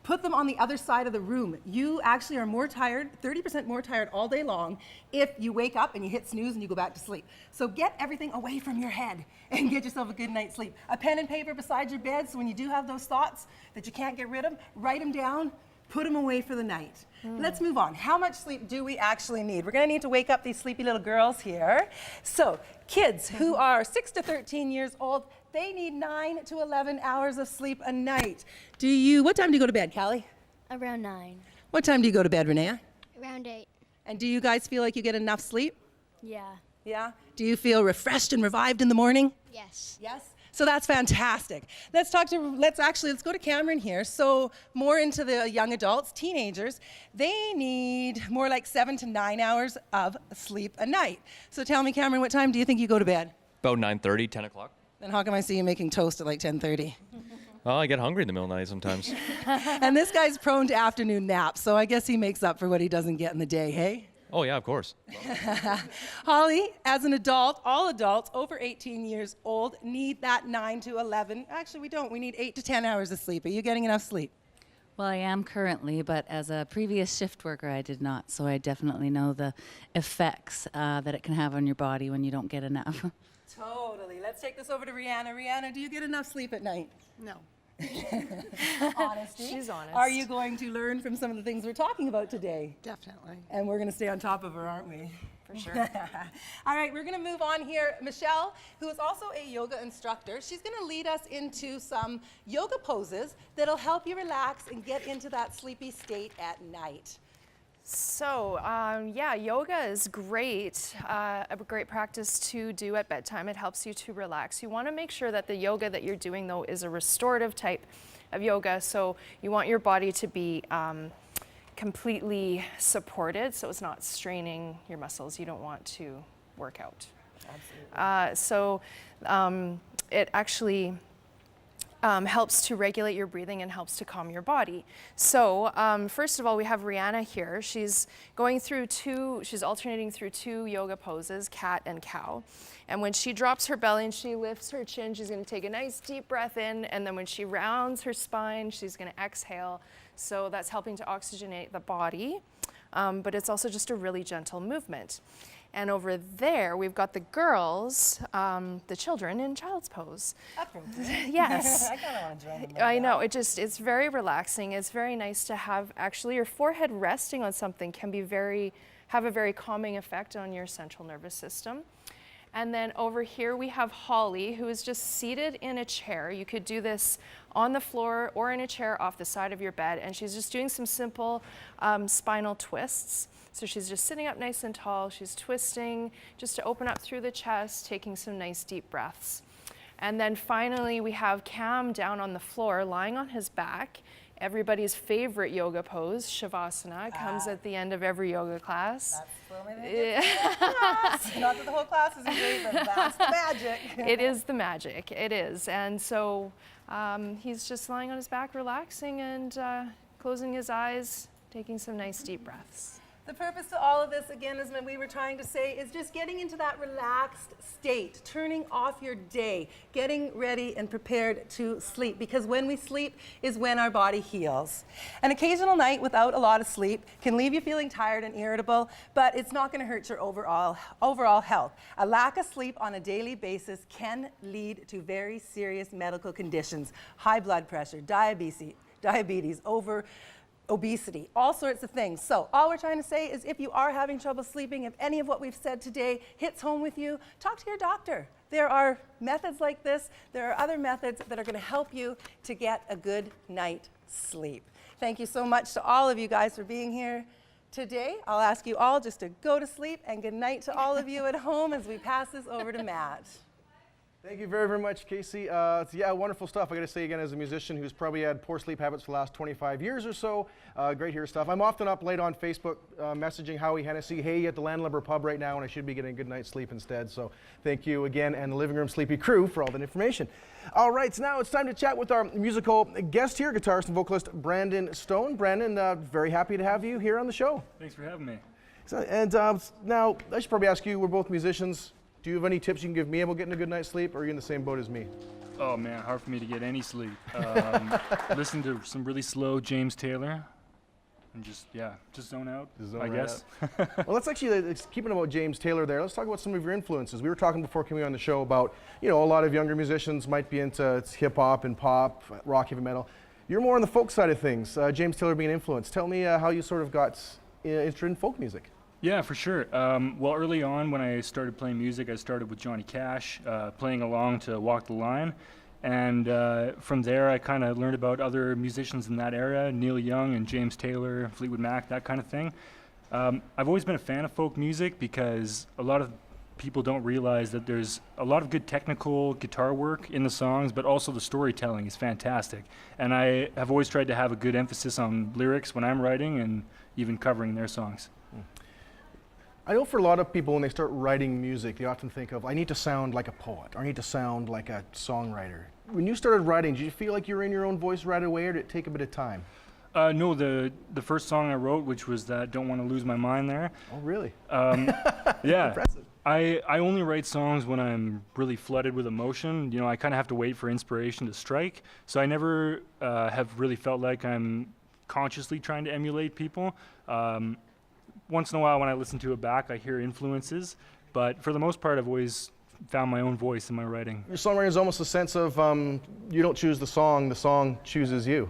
Put them on the other side of the room. You actually are more tired, 30% more tired all day long if you wake up and you hit snooze and you go back to sleep. So get everything away from your head and get yourself a good night's sleep. A pen and paper beside your bed, so when you do have those thoughts that you can't get rid of, write them down, put them away for the night. Let's move on. How much sleep do we actually need? We're going to need to wake up these sleepy little girls here. So kids who are 6 to 13 years old, they need 9 to 11 hours of sleep a night. What time do you go to bed, Callie? Around 9. What time do you go to bed, Renee? Around 8. And do you guys feel like you get enough sleep? Yeah. Yeah? Do you feel refreshed and revived in the morning? Yes. Yes? So that's fantastic. Let's go to Cameron here. So more into the young adults, teenagers, they need more like 7 to 9 hours of sleep a night. So tell me, Cameron, what time do you think you go to bed? About 9:30, 10 o'clock. Then how come I see you making toast at like 10:30? Oh, I get hungry in the middle of the night sometimes. And this guy's prone to afternoon naps, so I guess he makes up for what he doesn't get in the day, hey? Oh, yeah, of course. Holly, as an adult, all adults over 18 years old need that 9 to 11. Actually, we don't. We need 8 to 10 hours of sleep. Are you getting enough sleep? Well, I am currently, but as a previous shift worker, I did not. So I definitely know the effects that it can have on your body when you don't get enough. Totally. Let's take this over to Rihanna. Rihanna, do you get enough sleep at night? No. Honesty. She's honest. Are you going to learn from some of the things we're talking about today? Definitely. And we're going to stay on top of her, aren't we? For sure. All right, we're going to move on here. Michelle, who is also a yoga instructor, she's going to lead us into some yoga poses that'll help you relax and get into that sleepy state at night. So, yeah, yoga is great, a great practice to do at bedtime. It helps you to relax. You want to make sure that the yoga that you're doing, though, is a restorative type of yoga. So you want your body to be completely supported, so it's not straining your muscles. You don't want to work out. Absolutely. It actually helps to regulate your breathing and helps to calm your body. So first of all, we have Rihanna here. She's alternating through two yoga poses, cat and cow. And when she drops her belly and she lifts her chin, she's gonna take a nice deep breath in. And then when she rounds her spine, she's gonna exhale. So that's helping to oxygenate the body. But it's also just a really gentle movement. And over there, we've got the girls, the children in child's pose. Yes. I kind of want to join them. I know, it's very relaxing. It's very nice to have actually your forehead resting on something can be have a very calming effect on your central nervous system. And then over here we have Holly, who is just seated in a chair. You could do this on the floor or in a chair off the side of your bed. And she's just doing some simple spinal twists. So she's just sitting up nice and tall. She's twisting just to open up through the chest, taking some nice deep breaths. And then finally, we have Cam down on the floor, lying on his back. Everybody's favorite yoga pose, Shavasana, comes at the end of every yoga class. That's the only thing it gets. Not that the whole class isn't great, but that's the magic. It is the magic, it is. And so he's just lying on his back, relaxing and closing his eyes, taking some nice deep breaths. The purpose to all of this, again, as we were trying to say, is just getting into that relaxed state, turning off your day, getting ready and prepared to sleep, because when we sleep is when our body heals. An occasional night without a lot of sleep can leave you feeling tired and irritable, but it's not going to hurt your overall health. A lack of sleep on a daily basis can lead to very serious medical conditions, high blood pressure, diabetes, obesity, all sorts of things. So all we're trying to say is if you are having trouble sleeping, if any of what we've said today hits home with you, talk to your doctor. There are methods like this. There are other methods that are going to help you to get a good night's sleep. Thank you so much to all of you guys for being here today. I'll ask you all just to go to sleep, and good night to all of you at home as we pass this over to Matt. Thank you very, very much, Kasey. Yeah, wonderful stuff. I got to say again, as a musician who's probably had poor sleep habits for the last 25 years or so, great here stuff. I'm often up late on Facebook messaging Howie Hennessy, hey, at the Landlubber Pub right now, and I should be getting a good night's sleep instead. So thank you again, and the Living Room Sleepy crew for all that information. All right, so now it's time to chat with our musical guest here, guitarist and vocalist Brandon Stone. Brandon, very happy to have you here on the show. Thanks for having me. And now, I should probably ask you, we're both musicians. Do you have any tips you can give me about getting a good night's sleep, or are you in the same boat as me? Oh man, hard for me to get any sleep. Listen to some really slow James Taylor, and just zone out, I guess. Well, let's actually, keeping about James Taylor there, let's talk about some of your influences. We were talking before coming on the show about, a lot of younger musicians might be into hip hop and pop, rock, heavy metal. You're more on the folk side of things, James Taylor being an influence. Tell me how you sort of got interested in folk music. Yeah, for sure. Well, early on when I started playing music, I started with Johnny Cash, playing along to Walk the Line. And from there, I kind of learned about other musicians in that era, Neil Young and James Taylor, Fleetwood Mac, that kind of thing. I've always been a fan of folk music because a lot of people don't realize that there's a lot of good technical guitar work in the songs, but also the storytelling is fantastic. And I have always tried to have a good emphasis on lyrics when I'm writing and even covering their songs. I know for a lot of people, when they start writing music, they often think of, I need to sound like a poet, or I need to sound like a songwriter. When you started writing, did you feel like you were in your own voice right away, or did it take a bit of time? No, the first song I wrote, which was that Don't Want to Lose My Mind there. Oh, really? Yeah. Impressive. I only write songs when I'm really flooded with emotion. You know, I kind of have to wait for inspiration to strike. So I never have really felt like I'm consciously trying to emulate people. Once in a while when I listen to it back, I hear influences. But for the most part, I've always found my own voice in my writing. Your songwriting is almost a sense of you don't choose the song chooses you.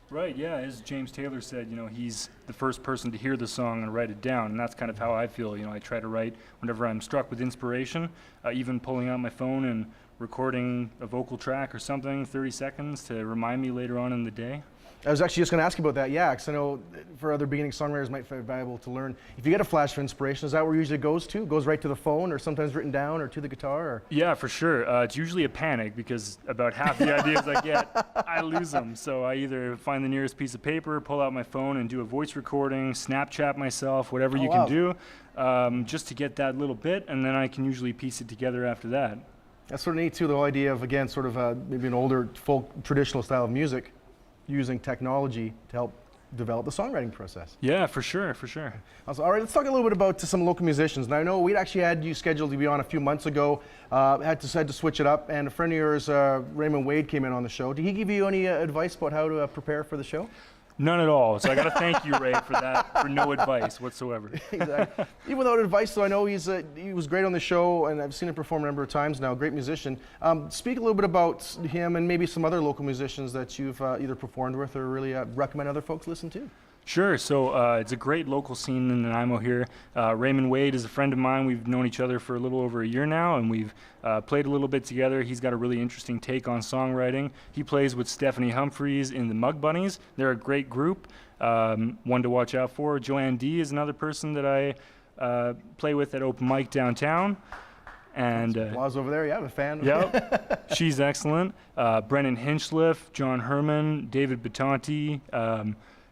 Right, yeah, as James Taylor said, you know, he's the first person to hear the song and write it down, and that's kind of how I feel. You know, I try to write whenever I'm struck with inspiration, even pulling out my phone and recording a vocal track or something, 30 seconds to remind me later on in the day. I was actually just going to ask you about that, yeah, because I know for other beginning songwriters it might be valuable to learn. If you get a flash of inspiration, is that where it usually goes to? It goes right to the phone, or sometimes written down, or to the guitar? Or? Yeah, for sure. It's usually a panic because about half the ideas I get, I lose them. So I either find the nearest piece of paper, pull out my phone and do a voice recording, Snapchat myself, whatever you can do, just to get that little bit, and then I can usually piece it together after that. That's sort of neat too, the whole idea of, again, sort of maybe an older folk traditional style of music, using technology to help develop the songwriting process. Yeah, for sure, for sure. Also, all right, let's talk a little bit about some local musicians. And I know we'd actually had you scheduled to be on a few months ago, had to switch it up, and a friend of yours, Raymond Wade, came in on the show. Did he give you any advice about how to prepare for the show? None at all. So I got to thank you, Ray, for that, for no advice whatsoever. Exactly. Even without advice, though, I know he was great on the show, and I've seen him perform a number of times now. Great musician. Speak a little bit about him and maybe some other local musicians that you've either performed with or really recommend other folks listen to. Sure. So it's a great local scene in Nanaimo here. Raymond Wade is a friend of mine. We've known each other for a little over a year now, and we've played a little bit together. He's got a really interesting take on songwriting. He plays with Stephanie Humphreys in the Mug Bunnies. They're a great group, one to watch out for. Joanne D is another person that I play with at Open Mic downtown. And applause over there, yeah, I'm a fan. Yep, she's excellent. Brennan Hinchliff, John Herman, David Batanti,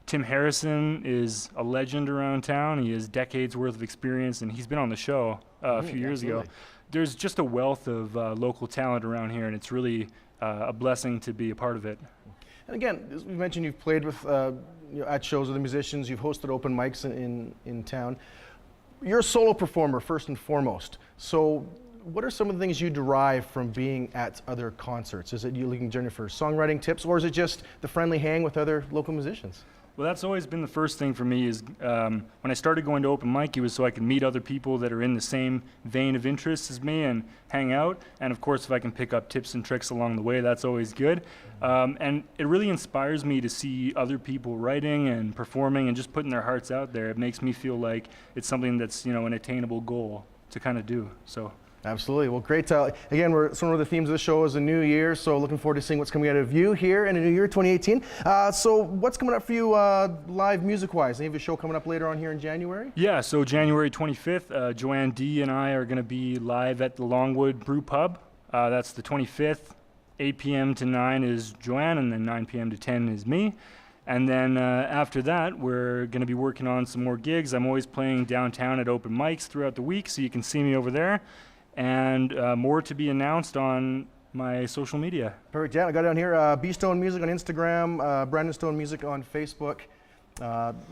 Tim Harrison is a legend around town. He has decades worth of experience, and he's been on the show a few years ago. There's just a wealth of local talent around here, and it's really a blessing to be a part of it. And again, as we mentioned, you've played with at shows with the musicians. You've hosted open mics in town. You're a solo performer first and foremost. So what are some of the things you derive from being at other concerts? Is it you looking for songwriting tips, or is it just the friendly hang with other local musicians? Well, that's always been the first thing for me is when I started going to open mic, it was so I could meet other people that are in the same vein of interests as me and hang out. And of course, if I can pick up tips and tricks along the way, that's always good. And it really inspires me to see other people writing and performing and just putting their hearts out there. It makes me feel like it's something that's, you know, an attainable goal to kind of do. So. Absolutely. Well, great. Again, some of the themes of the show is a new year, so looking forward to seeing what's coming out of you here in a new year, 2018. So what's coming up for you live music-wise? Any of your show coming up later on here in January? Yeah, so January 25th, Joanne D. and I are going to be live at the Longwood Brew Pub. That's the 25th. 8 p.m. to 9 is Joanne, and then 9 p.m. to 10 is me. And then after that, we're going to be working on some more gigs. I'm always playing downtown at open mics throughout the week, so you can see me over there. And more to be announced on my social media. Perfect. Yeah, I got down here B Stone Music on Instagram, Brandon Stone Music on Facebook.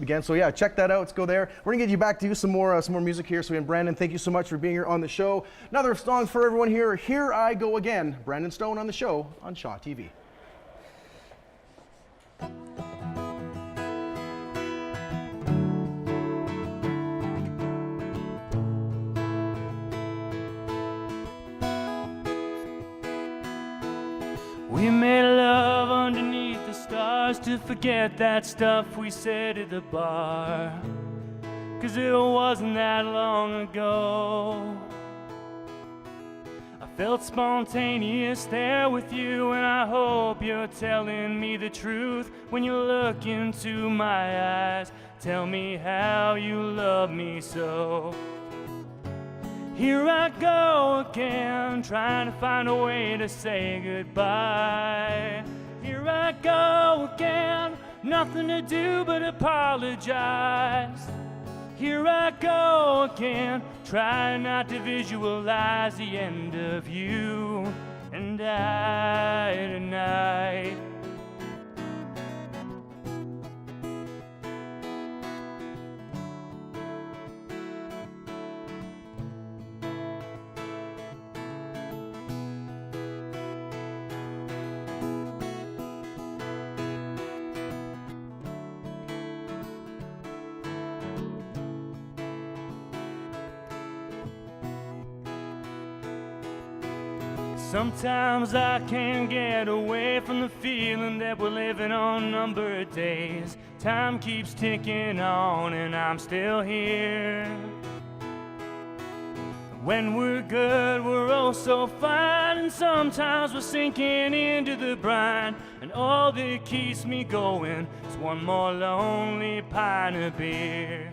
Again, so yeah, check that out. Let's go there. We're gonna get you back to you some more music here. So, Brandon, thank you so much for being here on the show. Another song for everyone here. Here I Go Again. Brandon Stone on the show on Shaw TV. We made love underneath the stars to forget that stuff we said at the bar. 'Cause it wasn't that long ago. I Felt spontaneous there with you, and I hope you're telling me the truth when you look into my eyes. Tell me how you love me so. Here I go again, trying to find a way to say goodbye. Here I go again, nothing to do but apologize. Here I go again, trying not to visualize the end of you and I tonight. Sometimes I can't get away from the feeling that we're living on numbered days. Time keeps ticking on and I'm still here. When we're good, we're oh so fine, and sometimes we're sinking into the brine. And all that keeps me going is one more lonely pint of beer.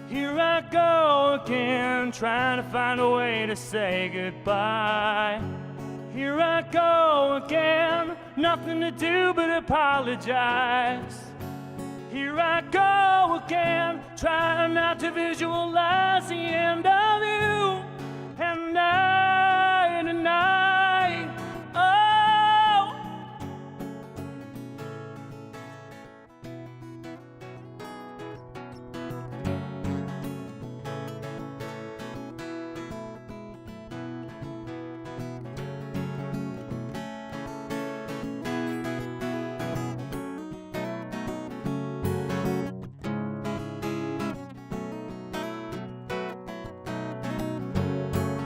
Here I go again, trying to find a way to say goodbye. Here I go again, nothing to do but apologize. Here I go again, trying not to visualize the end of you and I tonight. Oh.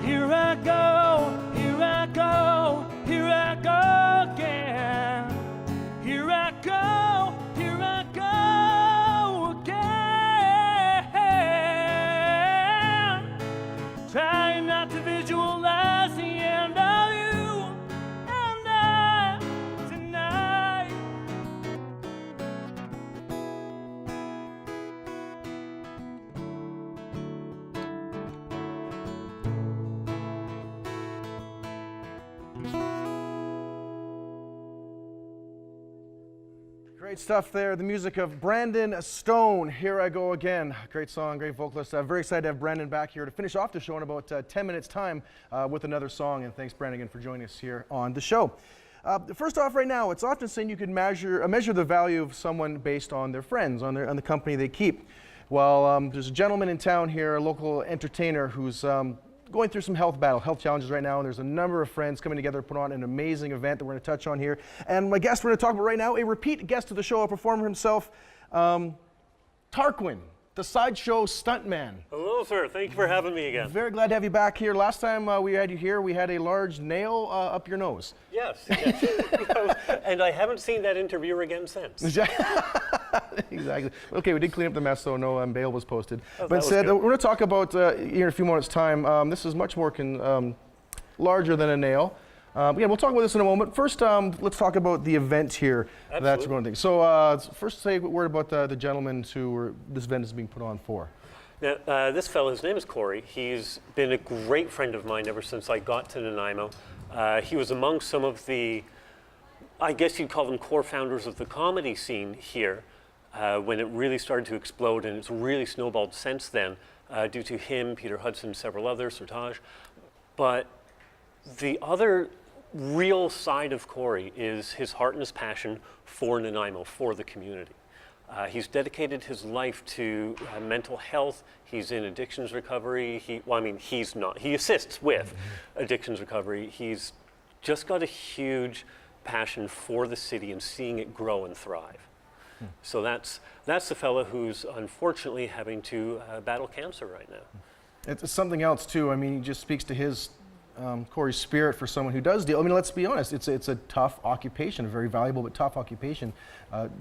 Here I go, here I go, here I go again. Here I go, here I go again. Trying not to visualize the end of you and I tonight. Great stuff there. The music of Brandon Stone, Here I Go Again. Great song, great vocalist. Very excited to have Brandon back here to finish off the show in about 10 minutes time with another song. And thanks, Brandon, again for joining us here on the show. First off, right now, it's often saying you can measure the value of someone based on their friends, on the company they keep. Well, there's a gentleman in town here, a local entertainer, who's going through some health challenges right now, and there's a number of friends coming together to put on an amazing event that we're going to touch on here. And my guest we're going to talk about right now, a repeat guest of the show, a performer himself, Tarquin, the sideshow Stunt Man. Hello, sir. Thank you for having me again. Very glad to have you back here. Last time we had you here, we had a large nail up your nose. Yes, yes. And I haven't seen that interviewer again since. Exactly. Okay, we did clean up the mess, so no bail was posted. Oh, but instead, we're going to talk about here in a few moments' time. This is much more larger than a nail. Yeah, we'll talk about this in a moment. First, let's talk about the event here. Absolutely. That's one thing. So first, say a word about the gentleman who this event is being put on for. Now, this fellow, his name is Cory. He's been a great friend of mine ever since I got to Nanaimo. He was among some of the, I guess you'd call them core founders of the comedy scene here when it really started to explode, and it's really snowballed since then due to him, Peter Hudson, several others, Sertage. But the other real side of Cory is his heart and his passion for Nanaimo, for the community. He's dedicated his life to mental health. He's in addictions recovery. He's not. He assists with addictions recovery. He's just got a huge passion for the city and seeing it grow and thrive. So that's the fellow who's unfortunately having to battle cancer right now. It's something else too. I mean, he just speaks to his Cory's spirit for someone who does deal. I mean, let's be honest. It's a tough occupation, a very valuable but tough occupation,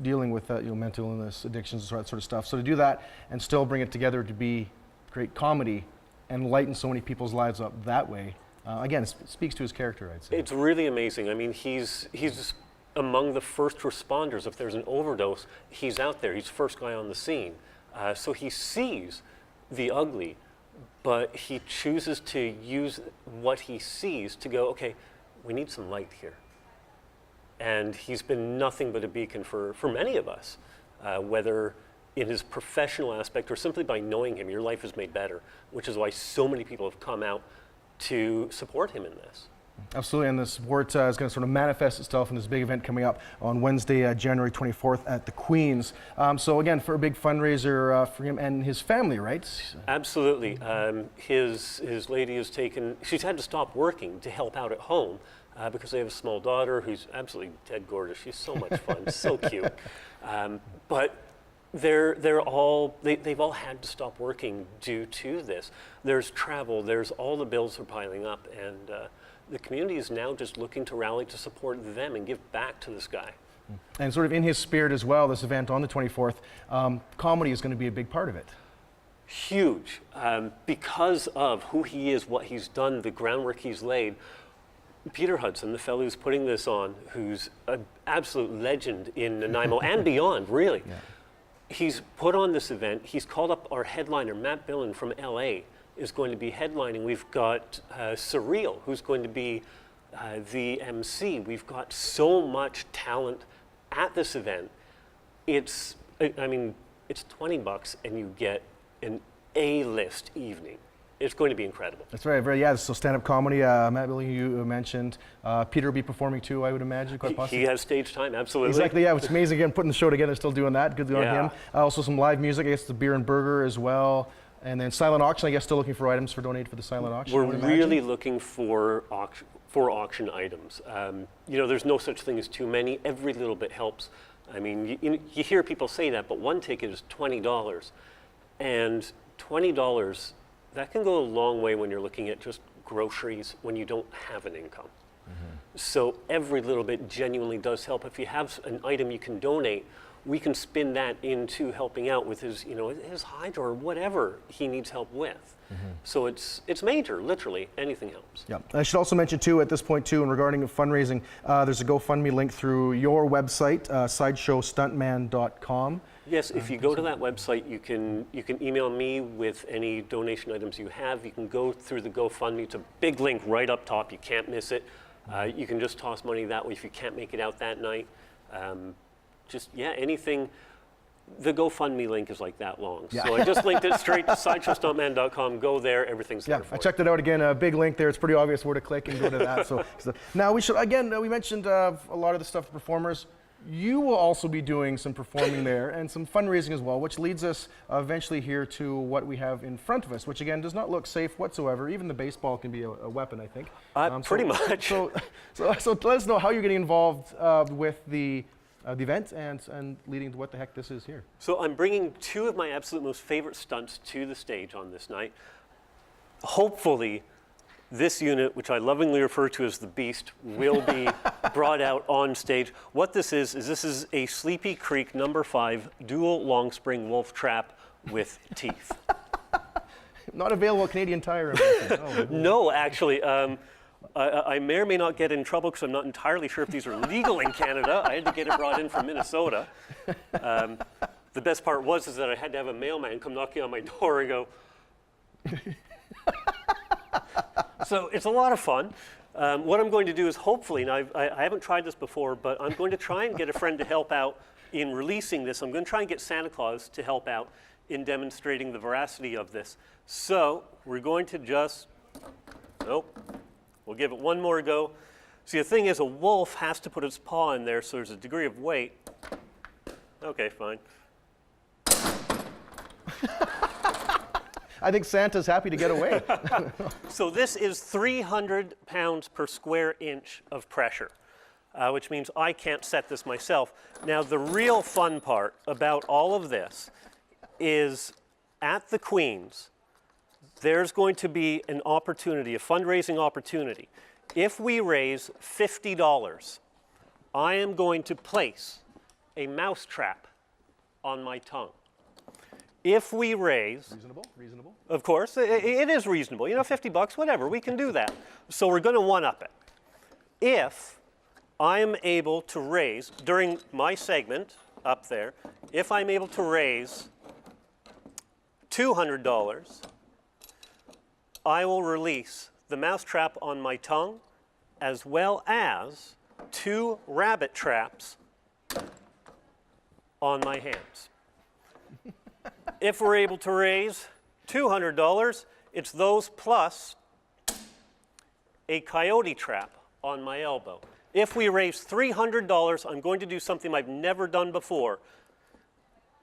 dealing with mental illness, addictions, that sort of stuff. So to do that and still bring it together to be great comedy and lighten so many people's lives up that way, again, it speaks to his character, I'd say. It's really amazing. I mean, he's among the first responders. If there's an overdose, he's out there. He's the first guy on the scene. So he sees the ugly, but he chooses to use what he sees to go, okay, we need some light here. And he's been nothing but a beacon for many of us, whether in his professional aspect or simply by knowing him, your life is made better, which is why so many people have come out to support him in this. Absolutely, and the support is going to sort of manifest itself in this big event coming up on Wednesday, January 24th at the Queen's. So again, for a big fundraiser for him and his family, right? Absolutely. His lady has she's had to stop working to help out at home because they have a small daughter who's absolutely dead gorgeous. She's so much fun, so cute. But they've all had to stop working due to this. There's travel, there's all the bills are piling up, and the community is now just looking to rally to support them and give back to this guy. And sort of in his spirit as well, this event on the 24th, comedy is going to be a big part of it. Huge. Because of who he is, what he's done, the groundwork he's laid. Peter Hudson, the fellow who's putting this on, who's an absolute legend in Nanaimo and beyond, really. Yeah. He's put on this event. He's called up our headliner, Matt Billen from LA, is going to be headlining. We've got Surreal, who's going to be the MC. We've got so much talent at this event. It's $20 and you get an A-list evening. It's going to be incredible. That's right. Yeah, so stand-up comedy, Matt Billy, you mentioned. Peter will be performing too, I would imagine, quite possibly. He has stage time, absolutely. Exactly, yeah. It's amazing, again, putting the show together, still doing that. Good on him. Also some live music, I guess the beer and burger as well. And then silent auction, I guess, still looking for items for donate for the silent auction. We're really looking for auction items. There's no such thing as too many. Every little bit helps. I mean, you hear people say that, but one ticket is $20. And $20, that can go a long way when you're looking at just groceries when you don't have an income. Mm-hmm. So every little bit genuinely does help. If you have an item you can donate, we can spin that into helping out with his hydro or whatever he needs help with. Mm-hmm. So it's major, literally, anything helps. Yeah, I should also mention too, at this point too, and regarding fundraising, there's a GoFundMe link through your website, sideshowstuntman.com. Yes, if you go to that website, you can email me with any donation items you have. You can go through the GoFundMe. It's a big link right up top. You can't miss it. You can just toss money that way if you can't make it out that night. Anything. The GoFundMe link is like that long. Yeah. So I just linked it straight to sideshowstuntman.com. Go there, everything's there for I checked it out again, a big link there. It's pretty obvious where to click and go to that. So now we should, again, we mentioned a lot of the stuff for performers. You will also be doing some performing there and some fundraising as well, which leads us eventually here to what we have in front of us, which again does not look safe whatsoever. Even the baseball can be a weapon, I think. Pretty much. So let us know how you're getting involved with the event and leading to what the heck this is here. So I'm bringing two of my absolute most favorite stunts to the stage on this night. Hopefully, this unit, which I lovingly refer to as the Beast, will be brought out on stage. What this is a Sleepy Creek No. 5 dual long spring wolf trap with teeth. Not available at Canadian Tire. No, actually. I may or may not get in trouble because I'm not entirely sure if these are legal in Canada. I had to get it brought in from Minnesota. The best part was that I had to have a mailman come knocking on my door and go. So it's a lot of fun. What I'm going to do is hopefully, and I haven't tried this before, but I'm going to try and get a friend to help out in releasing this. I'm going to try and get Santa Claus to help out in demonstrating the veracity of this. So we're going to we'll give it one more go. See, the thing is, a wolf has to put its paw in there, so there's a degree of weight. Okay, fine. I think Santa's happy to get away. So this is 300 pounds per square inch of pressure, which means I can't set this myself. Now, the real fun part about all of this is at the Queen's, there's going to be an opportunity, a fundraising opportunity. If we raise $50, I am going to place a mouse trap on my tongue. If we raise, Reasonable. of course, it is reasonable. You know, $50, whatever, we can do that. So we're going to one-up it. If I'm able to raise, during my segment up there, if I'm able to raise $200, I will release the mousetrap on my tongue as well as 2 rabbit traps on my hands. If we're able to raise $200, it's those plus a coyote trap on my elbow. If we raise $300, I'm going to do something I've never done before,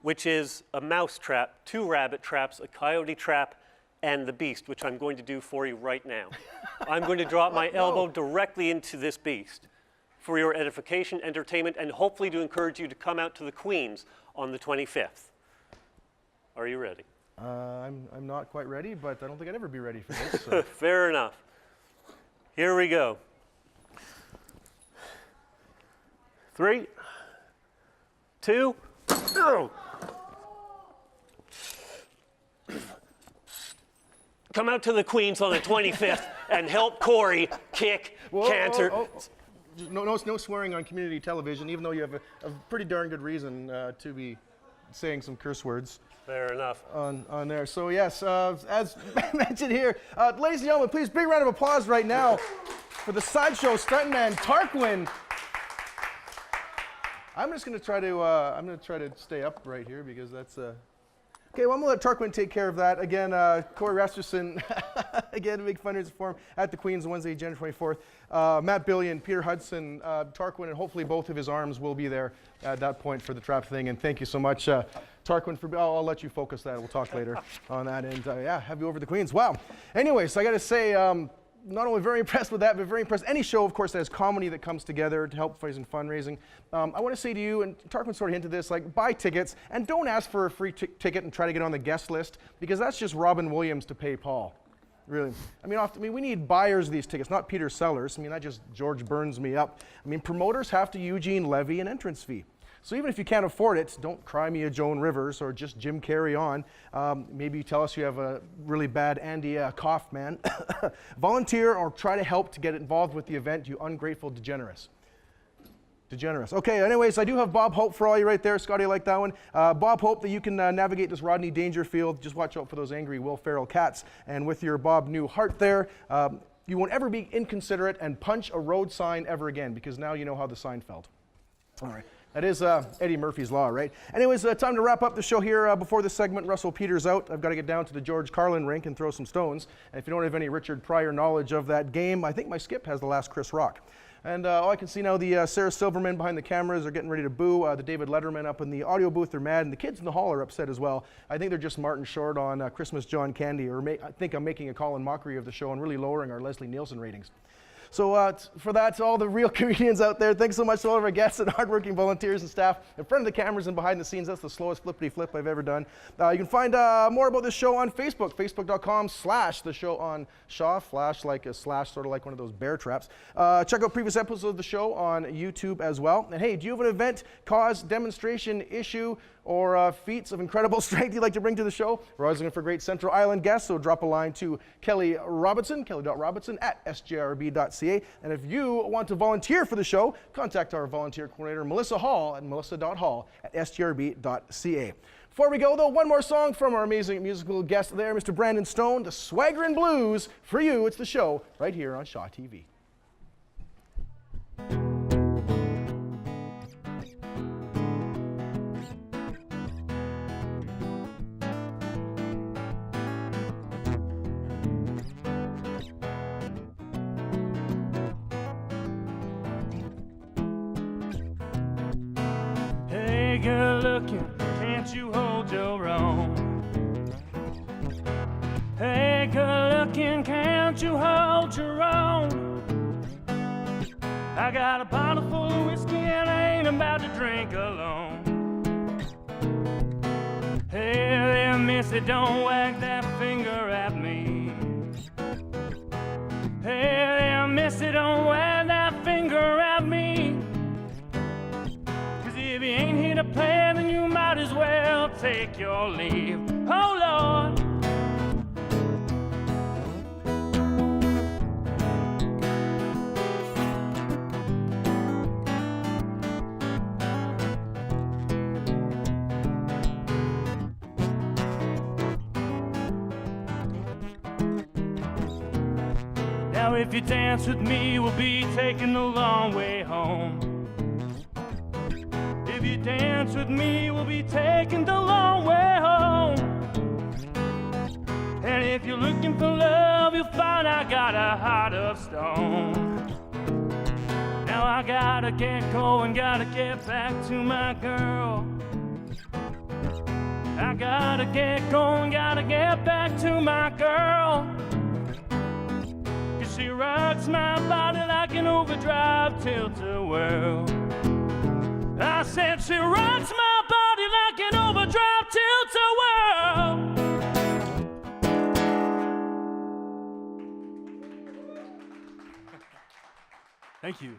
which is a mouse trap, 2 rabbit traps, a coyote trap, and the beast, which I'm going to do for you right now. I'm going to drop my elbow directly into this beast for your edification, entertainment, and hopefully to encourage you to come out to the Queens on the 25th. Are you ready? I'm not quite ready, but I don't think I'd ever be ready for this. So. Fair enough. Here we go. 3, 2, go. Come out to the Queens on the 25th and help Cory kick cancer. No swearing on community television, even though you have a pretty darn good reason to be saying some curse words. Fair enough. On there. So yes, as mentioned here, ladies and gentlemen, please big round of applause right now for the sideshow Stunt Man Tarquin. I'm just going to try to stay up right here because that's okay. Well, I'm going to let Tarquin take care of that. Again, Cory Resterson, again, big fundraiser for him at the Queens Wednesday, January 24th. Matt Billion, Peter Hudson, Tarquin, and hopefully both of his arms will be there at that point for the trap thing. And thank you so much, Tarquin, for. I'll let you focus that. We'll talk later on that. And yeah, have you over the Queens. Wow. Anyways, I got to say. Not only very impressed with that, but very impressed. Any show, of course, that has comedy that comes together to help fight in fundraising. I want to say to you, and Tarquin sort of hinted this, like buy tickets and don't ask for a free ticket and try to get on the guest list because that's just Robin Williams to pay Paul. Really. I mean, we need buyers of these tickets, not Peter Sellers. I mean, that just George burns me up. I mean, promoters have to Eugene levy an entrance fee. So even if you can't afford it, don't cry me a Joan Rivers or just Jim Carrey on. Maybe you tell us you have a really bad Andy cough, man. Volunteer or try to help to get involved with the event, you ungrateful degenerates. Okay, anyways, I do have Bob Hope for all you right there. Scotty, like that one. Bob Hope, that you can navigate this Rodney Dangerfield. Just watch out for those angry Will Ferrell cats. And with your Bob New heart there, you won't ever be inconsiderate and punch a road sign ever again because now you know how the sign felt. All right. That is Eddie Murphy's Law, right? Anyways, time to wrap up the show here. Before this segment, Russell Peters out. I've got to get down to the George Carlin rink and throw some stones. And if you don't have any Richard Pryor knowledge of that game, I think my skip has the last Chris Rock. And all I can see now, the Sarah Silverman behind the cameras are getting ready to boo. The David Letterman up in the audio booth, they're mad. And the kids in the hall are upset as well. I think they're just Martin Short on Christmas John Candy. Or I think I'm making a call in mockery of the show and really lowering our Leslie Nielsen ratings. So for that, to all the real comedians out there, thanks so much to all of our guests and hardworking volunteers and staff in front of the cameras and behind the scenes. That's the slowest flippity flip I've ever done. You can find more about this show on Facebook, facebook.com/the show on Shaw, flash like a slash, sort of like one of those bear traps. Check out previous episodes of the show on YouTube as well. And hey, do you have an event, cause, demonstration, issue, or feats of incredible strength you'd like to bring to the show? We're always looking for great Central Island guests, so drop a line to Kelly Robinson, kelly.robinson@sgrb.ca. And if you want to volunteer for the show, contact our volunteer coordinator, Melissa Hall, at melissa.hall@sgrb.ca. Before we go, though, one more song from our amazing musical guest there, Mr. Brandon Stone, the Swaggerin Blues. For you, it's the show right here on Shaw TV. Good looking, can't you hold your own? Hey, good looking, can't you hold your own? I got a bottle full of whiskey and I ain't about to drink alone. Hey there, missy, don't wag that finger at me. Hey there, missy, don't wag that finger at me. If you ain't here to play, then you might as well take your leave. Oh Lord. Now if you dance with me, we'll be taking the long way home. If you dance with me, we'll be taking the long way home. And if you're looking for love, you'll find I got a heart of stone. Now I gotta get going, gotta get back to my girl. I gotta get going, gotta get back to my girl. She rocks my body like an overdrive tilt-a-whirl. I said she rocks my body like an overdrive tilt-a-whirl. Thank you.